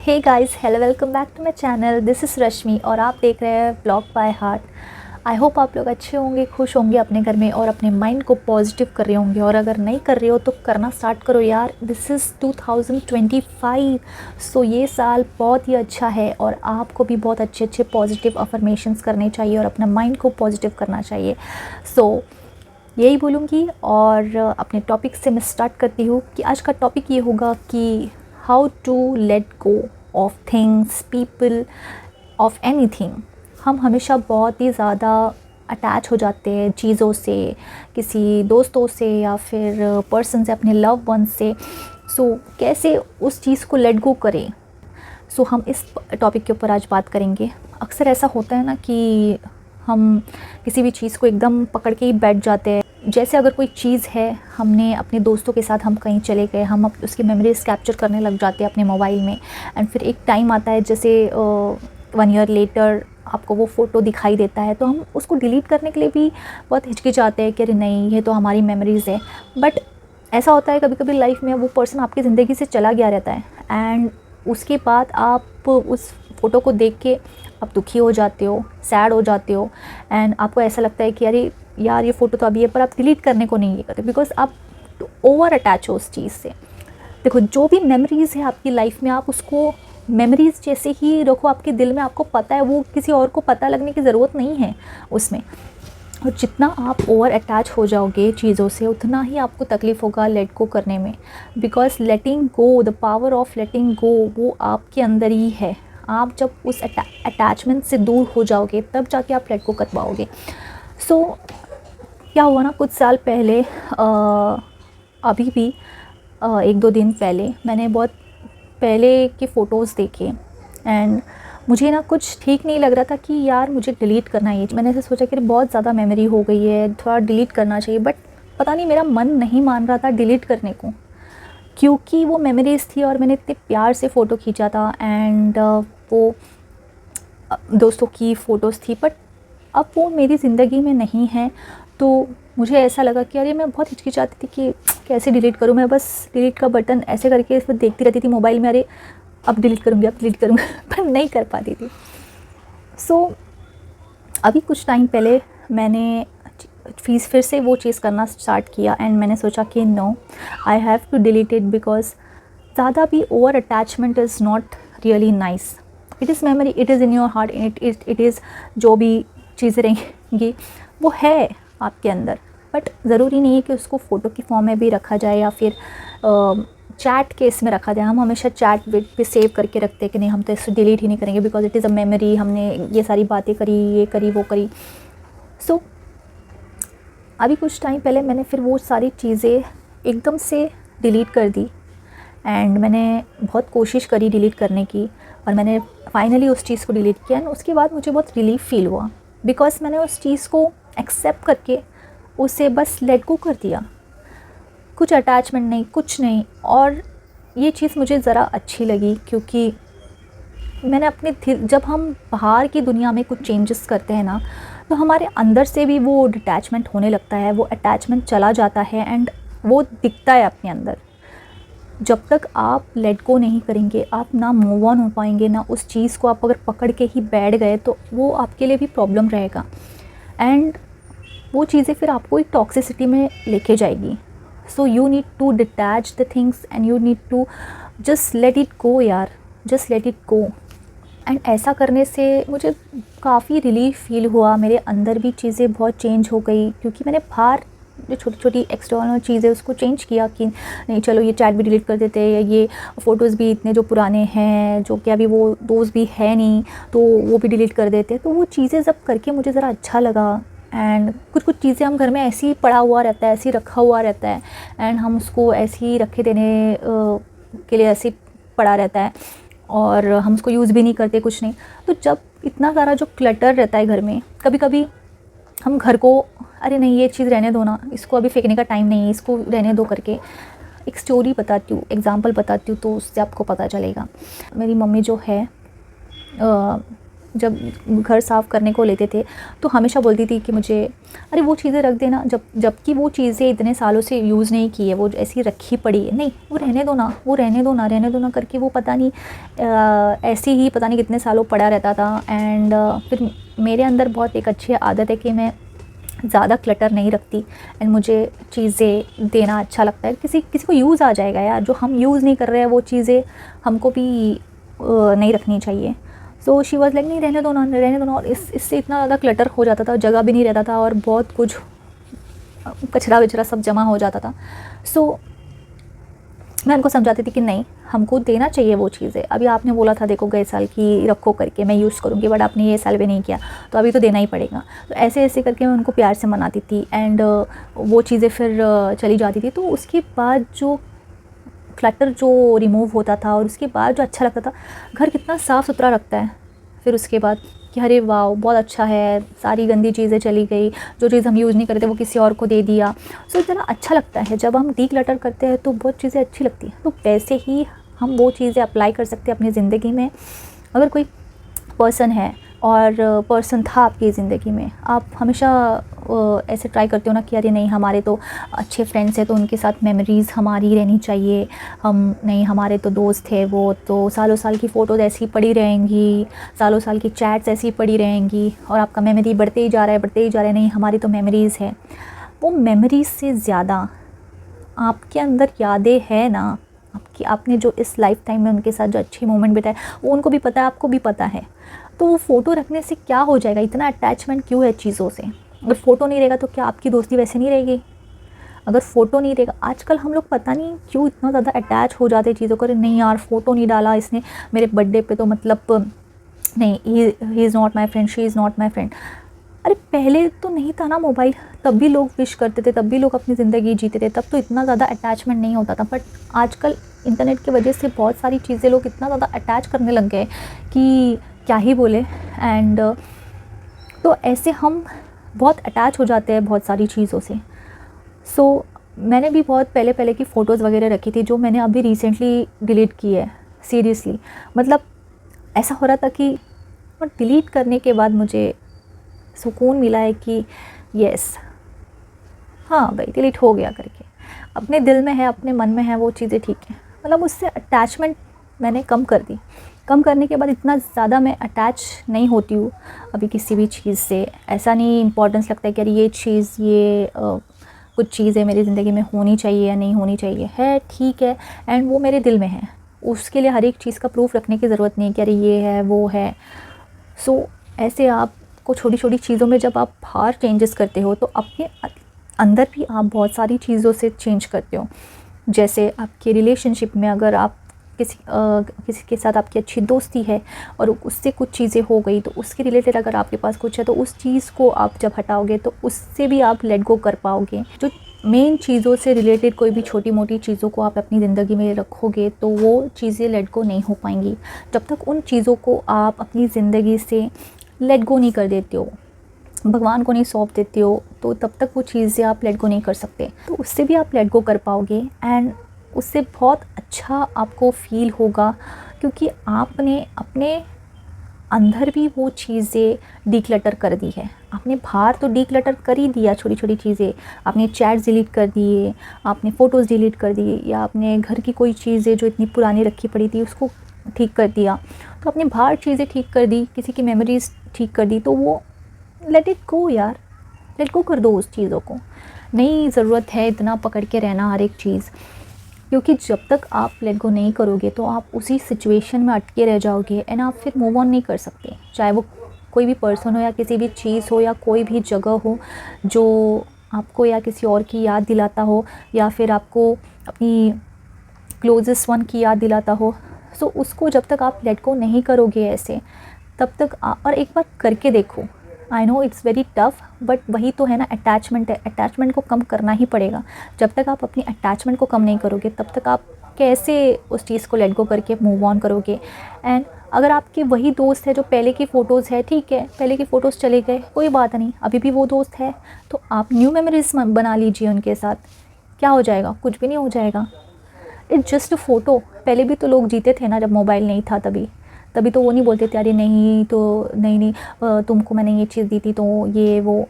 Hey guys, hello, welcome back to my channel. This is Rashmi और आप देख रहे हैं blog by heart. I hope आप लोग अच्छे होंगे, खुश होंगे अपने घर में और अपने माइंड को पॉजिटिव कर रहे होंगे। और अगर नहीं कर रहे हो तो करना स्टार्ट करो यार। This is 2025। सो ये साल बहुत ही अच्छा है और आपको भी बहुत अच्छे अच्छे पॉजिटिव अफर्मेशंस करने चाहिए और अपना माइंड को पॉजिटिव करना चाहिए। सो यही बोलूँगी और अपने टॉपिक से मैं स्टार्ट करती हूँ कि आज का टॉपिक ये होगा कि how to let go of things, people, of anything. हम हमेशा बहुत ही ज़्यादा अटैच हो जाते हैं चीज़ों से, किसी दोस्तों से या फिर पर्सन से, अपने लव वन से। सो कैसे उस चीज़ को लेट गो करें। सो हम इस टॉपिक के ऊपर आज बात करेंगे। अक्सर ऐसा होता है ना कि हम किसी भी चीज़ को एकदम पकड़ के ही बैठ जाते हैं। जैसे अगर कोई चीज़ है, हमने अपने दोस्तों के साथ हम कहीं चले गए, हम उसकी मेमोरीज़ कैप्चर करने लग जाते हैं अपने मोबाइल में। एंड फिर एक टाइम आता है, जैसे 1 ईयर लेटर आपको वो फ़ोटो दिखाई देता है, तो हम उसको डिलीट करने के लिए भी बहुत हिचकिचाते हैं कि अरे नहीं, ये तो हमारी मेमोरीज़ है। बट ऐसा होता है कभी कभी लाइफ में, वो पर्सन आपकी ज़िंदगी से चला गया रहता है एंड उसके बाद आप उस फ़ोटो को देख के आप दुखी हो जाते हो, सैड हो जाते हो। एंड आपको ऐसा लगता है कि अरे यार, ये फ़ोटो तो अभी है, पर आप डिलीट करने को नहीं करते बिकॉज आप ओवर अटैच हो उस चीज़ से। देखो, जो भी मेमोरीज़ है आपकी लाइफ में, आप उसको मेमोरीज़ जैसे ही रखो आपके दिल में। आपको पता है वो किसी और को पता लगने की ज़रूरत नहीं है उसमें। और जितना आप ओवर अटैच हो जाओगे चीज़ों से, उतना ही आपको तकलीफ़ होगा लेट गो करने में। Because letting go, the power of letting go, वो आपके अंदर ही है। आप जब उस अटैचमेंट से दूर हो जाओगे तब जाके आप लेट गो कर पाओगे। सो क्या हुआ ना, कुछ साल पहले, अभी भी 1-2 दिन पहले मैंने बहुत पहले के फ़ोटोज़ देखे एंड मुझे ना कुछ ठीक नहीं लग रहा था कि यार मुझे डिलीट करना है। मैंने ऐसे सोचा कि बहुत ज़्यादा मेमोरी हो गई है, थोड़ा डिलीट करना चाहिए। बट पता नहीं, मेरा मन नहीं मान रहा था डिलीट करने को, क्योंकि वो मेमोरीज़ थी और मैंने इतने प्यार से फ़ोटो खींचा था एंड वो दोस्तों की फ़ोटोज़ थी। बट अब वो मेरी ज़िंदगी में नहीं है, तो मुझे ऐसा लगा कि अरे, मैं बहुत हिचकिचाती थी कि कैसे डिलीट करूँ। मैं बस डिलीट का बटन ऐसे करके फिर देखती रहती थी मोबाइल में, अरे अब डिलीट करूँगी, अब डिलीट करूँगी पर नहीं कर पाती थी। सो अभी कुछ टाइम पहले मैंने फिर से वो चीज़ करना स्टार्ट किया एंड मैंने सोचा कि no, I have to delete it because ज़्यादा भी over attachment is not really nice. It is memory, it is in your heart, it is जो भी चीज़ें रहेंगी वो है आपके अंदर। बट ज़रूरी नहीं है कि उसको फ़ोटो की फॉर्म में भी रखा जाए या फिर चैट के इसमें रखा जाए। हम हमेशा चैट पे सेव करके रखते हैं कि नहीं, हम तो इसको डिलीट ही नहीं करेंगे because it is a memory, हमने ये सारी बातें करी, ये करी, वो करी। सो अभी कुछ टाइम पहले मैंने फिर वो सारी चीज़ें एकदम से डिलीट कर दी एंड मैंने बहुत कोशिश करी डिलीट करने की और मैंने फाइनली उस चीज़ को डिलीट किया एंड उसके बाद मुझे बहुत रिलीफ फील हुआ बिकॉज मैंने उस चीज़ को एक्सेप्ट करके उसे बस लेट गो कर दिया। कुछ अटैचमेंट नहीं, कुछ नहीं। और ये चीज़ मुझे ज़रा अच्छी लगी क्योंकि मैंने अपने जब हम बाहर की दुनिया में कुछ चेंजेस करते हैं ना, तो हमारे अंदर से भी वो डिटैचमेंट होने लगता है, वो अटैचमेंट चला जाता है एंड वो दिखता है अपने अंदर। जब तक आप लेट गो नहीं करेंगे, आप ना मूव ऑन हो पाएंगे, ना उस चीज़ को आप अगर पकड़ के ही बैठ गए तो वो आपके लिए भी प्रॉब्लम रहेगा एंड वो चीज़ें फिर आपको एक टॉक्सिसिटी में लेके जाएगी। So you need to detach the things and you need to just let it go यार, just let it go. And ऐसा करने से मुझे काफ़ी रिलीफ फील हुआ। मेरे अंदर भी चीज़ें बहुत चेंज हो गई क्योंकि मैंने बाहर जो छोटी छोटी एक्सटर्नल चीज़ें उसको चेंज किया कि नहीं, चलो ये चैट भी डिलीट कर देते हैं, ये फ़ोटोज़ भी इतने जो पुराने हैं, जो कि अभी वो दोस्त भी है नहीं, तो वो भी डिलीट कर देते हैं। तो वो चीज़ें जब करके मुझे ज़रा अच्छा लगा। एंड कुछ कुछ चीज़ें हम घर में ऐसे ही पड़ा हुआ रहता है, ऐसे ही रखा हुआ रहता है एंड हम उसको ऐसे ही रखे देने के लिए ऐसे ही पड़ा रहता है और हम उसको यूज़ भी नहीं करते, कुछ नहीं। तो जब इतना सारा जो क्लटर रहता है घर में, कभी कभी हम घर को, अरे नहीं ये चीज़ रहने दो ना, इसको अभी फेंकने का टाइम नहीं है, इसको रहने दो करके। एक स्टोरी बताती हूँ, एग्जांपल बताती हूँ तो उससे आपको पता चलेगा। मेरी मम्मी जो है जब घर साफ़ करने को लेते थे तो हमेशा बोलती थी कि मुझे अरे वो चीज़ें रख देना, जबकि वो चीज़ें इतने सालों से यूज़ नहीं की है, वो ऐसी रखी पड़ी है, नहीं वो रहने दो ना, वो रहने दो ना करके वो पता नहीं ऐसे ही पता नहीं कितने सालों पड़ा रहता था। एंड फिर मेरे अंदर बहुत एक अच्छी आदत है कि मैं ज़्यादा क्लटर नहीं रखती एंड मुझे चीज़ें देना अच्छा लगता है। किसी को यूज़ आ जाएगा यार, जो हम यूज़ नहीं कर रहे हैं वो चीज़ें हमको भी नहीं रखनी चाहिए। सो शी वॉज़ लाइक नहीं रहने दो ना। और इससे इतना ज़्यादा क्लटर हो जाता था, जगह भी नहीं रहता था और बहुत कुछ कचरा वचरा सब जमा हो जाता था। सो मैं उनको समझाती थी कि नहीं, हमको देना चाहिए वो चीज़ें। अभी आपने बोला था देखो गए साल की रखो करके मैं यूज़ करूँगी, बट आपने ये साल भी नहीं किया तो अभी तो देना ही पड़ेगा। तो ऐसे ऐसे करके मैं उनको प्यार से मनाती थी एंड वो चीज़ें फिर चली जाती थी। तो उसके बाद जो क्लटर जो रिमूव होता था और उसके बाद जो अच्छा लगता था, घर कितना साफ़ सुथरा रखता है फिर उसके बाद कि अरे वाह बहुत अच्छा है, सारी गंदी चीज़ें चली गई, जो चीज़ हम यूज़ नहीं करते वो किसी और को दे दिया। सो इतना अच्छा लगता है जब हम डीक्लटर करते हैं तो बहुत चीज़ें अच्छी लगती हैं। तो वैसे ही हम वो चीज़ें अप्लाई कर सकते हैं अपनी ज़िंदगी में। अगर कोई पर्सन है और पर्सन था आपकी ज़िंदगी में, आप हमेशा ऐसे ट्राई करते हो ना कि अरे नहीं हमारे तो अच्छे फ्रेंड्स हैं तो उनके साथ मेमोरीज़ हमारी रहनी चाहिए, हम नहीं हमारे तो दोस्त थे वो तो सालों साल की फ़ोटोज़ ऐसी पड़ी रहेंगी, सालों साल की चैट्स ऐसी पड़ी रहेंगी और आपका मेमोरी बढ़ते ही जा रहा है, नहीं हमारी तो मेमोरीज़ है। वो मेमोरीज़ से ज़्यादा आपके अंदर यादें हैं ना, आपने जो इस लाइफ टाइम में उनके साथ जो अच्छे मोमेंट बिताए वो उनको भी पता है, आपको भी पता है। तो वो फ़ोटो रखने से क्या हो जाएगा, इतना अटैचमेंट क्यों है चीज़ों से? अगर फ़ोटो नहीं रहेगा तो क्या आपकी दोस्ती वैसे नहीं रहेगी? अगर फ़ोटो नहीं रहेगा, आजकल हम लोग पता नहीं क्यों इतना ज़्यादा अटैच हो जाते हैं चीज़ों को। नहीं यार फ़ोटो नहीं डाला इसने मेरे बर्थडे पे तो मतलब नहीं, he is not my friend, she is not my friend. अरे पहले तो नहीं था ना मोबाइल, तब भी लोग विश करते थे, तब भी लोग अपनी ज़िंदगी जीते थे, तब तो इतना ज़्यादा अटैचमेंट नहीं होता था। बट आजकल इंटरनेट की वजह से बहुत सारी चीज़ें लोग इतना ज़्यादा अटैच करने लग गए कि क्या ही बोले। एंड तो ऐसे हम बहुत अटैच हो जाते हैं बहुत सारी चीज़ों से। सो मैंने भी बहुत पहले की फ़ोटोज़ वगैरह रखी थी जो मैंने अभी रिसेंटली डिलीट की है। सीरियसली मतलब ऐसा हो रहा था कि डिलीट करने के बाद मुझे सुकून मिला है कि यस हाँ भाई डिलीट हो गया करके, अपने दिल में है, अपने मन में है, वो चीज़ें ठीक है। मतलब उससे अटैचमेंट मैंने कम कर दी। कम करने के बाद इतना ज़्यादा मैं अटैच नहीं होती हूँ अभी किसी भी चीज़ से। ऐसा नहीं इम्पोर्टेंस लगता है कि अरे ये चीज़ कुछ चीज़ें मेरी ज़िंदगी में होनी चाहिए या नहीं होनी चाहिए, है ठीक है एंड वो मेरे दिल में है। उसके लिए हर एक चीज़ का प्रूफ रखने की ज़रूरत नहीं है कि अरे ये है वो है। सो ऐसे आपको छोटी छोटी चीज़ों में जब आप बाहर चेंजेस करते हो तो अपने अंदर भी आप बहुत सारी चीज़ों से चेंज करते हो। जैसे आपके रिलेशनशिप में अगर आप किसी के साथ आपकी अच्छी दोस्ती है और उससे कुछ चीज़ें हो गई तो उसके रिलेटेड अगर आपके पास कुछ है तो उस चीज़ को आप जब हटाओगे तो उससे भी आप लेट गो कर पाओगे। जो मेन चीज़ों से रिलेटेड कोई भी छोटी मोटी चीज़ों को आप अपनी ज़िंदगी में रखोगे तो वो चीज़ें लेट गो नहीं हो पाएंगी जब तक उन चीज़ों को आप अपनी ज़िंदगी से लेट गो नहीं कर देते हो, भगवान को नहीं सौंप देते हो, तो तब तक वो चीज़ें आप लेट गो नहीं कर सकते। तो उससे भी आप लेट गो कर पाओगे एंड उससे बहुत अच्छा आपको फील होगा क्योंकि आपने अपने अंदर भी वो चीज़ें डीक्लटर कर दी है। आपने बाहर तो डीक्लटर कर ही दिया, छोटी छोटी चीज़ें, आपने चैट डिलीट कर दिए, आपने फ़ोटोज़ डिलीट कर दिए या आपने घर की कोई चीज़ें जो इतनी पुरानी रखी पड़ी थी उसको ठीक कर दिया। तो आपने बाहर चीज़ें ठीक कर दी, किसी की मेमोरीज़ ठीक कर दी, तो वो लेट इट गो यार, लेट गो कर दो उस चीज़ों को। नहीं ज़रूरत है इतना पकड़ के रहना हर एक चीज़, क्योंकि जब तक आप लेट गो नहीं करोगे तो आप उसी सिचुएशन में अटके रह जाओगे एंड आप फिर मूव ऑन नहीं कर सकते। चाहे वो कोई भी पर्सन हो या किसी भी चीज़ हो या कोई भी जगह हो जो आपको या किसी और की याद दिलाता हो या फिर आपको अपनी क्लोजेस्ट वन की याद दिलाता हो। सो उसको जब तक आप लेट गो नहीं करोगे ऐसे, तब तक और एक बार करके देखो। I know it's very tough but वही तो है ना, अटैचमेंट है, अटैचमेंट को कम करना ही पड़ेगा। जब तक आप अपनी अटैचमेंट को कम नहीं करोगे तब तक आप कैसे उस चीज़ को लेट गो करके मूव ऑन करोगे। एंड अगर आपके वही दोस्त है जो पहले की फ़ोटोज़ है, ठीक है पहले की फ़ोटोज़ चले गए कोई बात नहीं, अभी भी वो दोस्त है तो आप न्यू मेमोरीज बना लीजिए उनके साथ। क्या हो जाएगा, कुछ भी नहीं हो जाएगा। It's just a photo. पहले भी तो लोग जीते थे ना जब मोबाइल नहीं था तभी, तभी तो वो नहीं बोलते थे अरे नहीं तो नहीं तुमको मैंने ये चीज़ दी थी तो ये वो,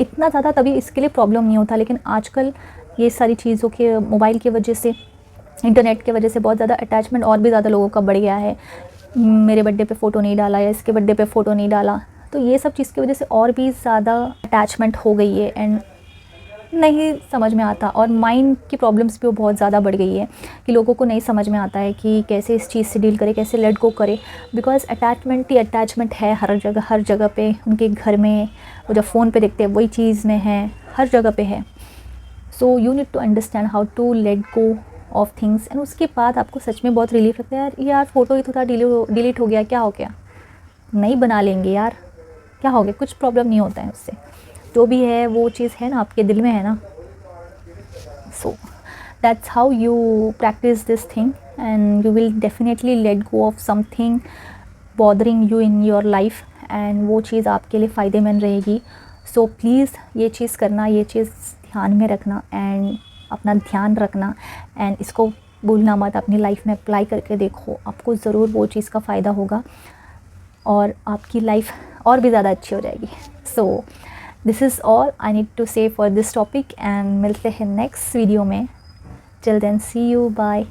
इतना ज़्यादा तभी इसके लिए प्रॉब्लम नहीं होता। लेकिन आजकल ये सारी चीज़ों के, मोबाइल की वजह से, इंटरनेट की वजह से बहुत ज़्यादा अटैचमेंट और भी ज़्यादा लोगों का बढ़ गया है। मेरे बर्थडे पे फ़ोटो नहीं डाला या इसके बर्थडे पे फ़ोटो नहीं डाला, तो ये सब चीज़ की वजह से और भी ज़्यादा अटैचमेंट हो गई है एंड नहीं समझ में आता। और माइंड की प्रॉब्लम्स भी बहुत ज़्यादा बढ़ गई है कि लोगों को नहीं समझ में आता है कि कैसे इस चीज़ से डील करें, कैसे लेट गो करें। बिकॉज अटैचमेंट ही अटैचमेंट है हर जगह पे, उनके घर में, वो जब फ़ोन पे देखते हैं वही चीज़ में है, हर जगह पे है। So you need to understand how to let go of things and उसके बाद आपको सच में बहुत रिलीफ लगता है। यार फ़ोटो ही तो था, डिलीट हो गया, क्या हो गया, नहीं बना लेंगे यार, क्या हो गया, कुछ प्रॉब्लम नहीं होता है उससे। जो भी है वो चीज़ है ना, आपके दिल में है ना। So that's how you practice this thing and you will definitely let go of something bothering you in your life and वो चीज़ आपके लिए फ़ायदेमंद रहेगी। सो प्लीज़ ये चीज़ करना, ये चीज़ ध्यान में रखना एंड अपना ध्यान रखना एंड इसको भूलना मत। अपनी लाइफ में अप्लाई करके देखो, आपको ज़रूर वो चीज़ का फ़ायदा होगा और आपकी लाइफ और भी ज़्यादा अच्छी हो जाएगी। So this is all I need to say for this topic and मिलते हैं नेक्स्ट वीडियो में। Till then see you, bye.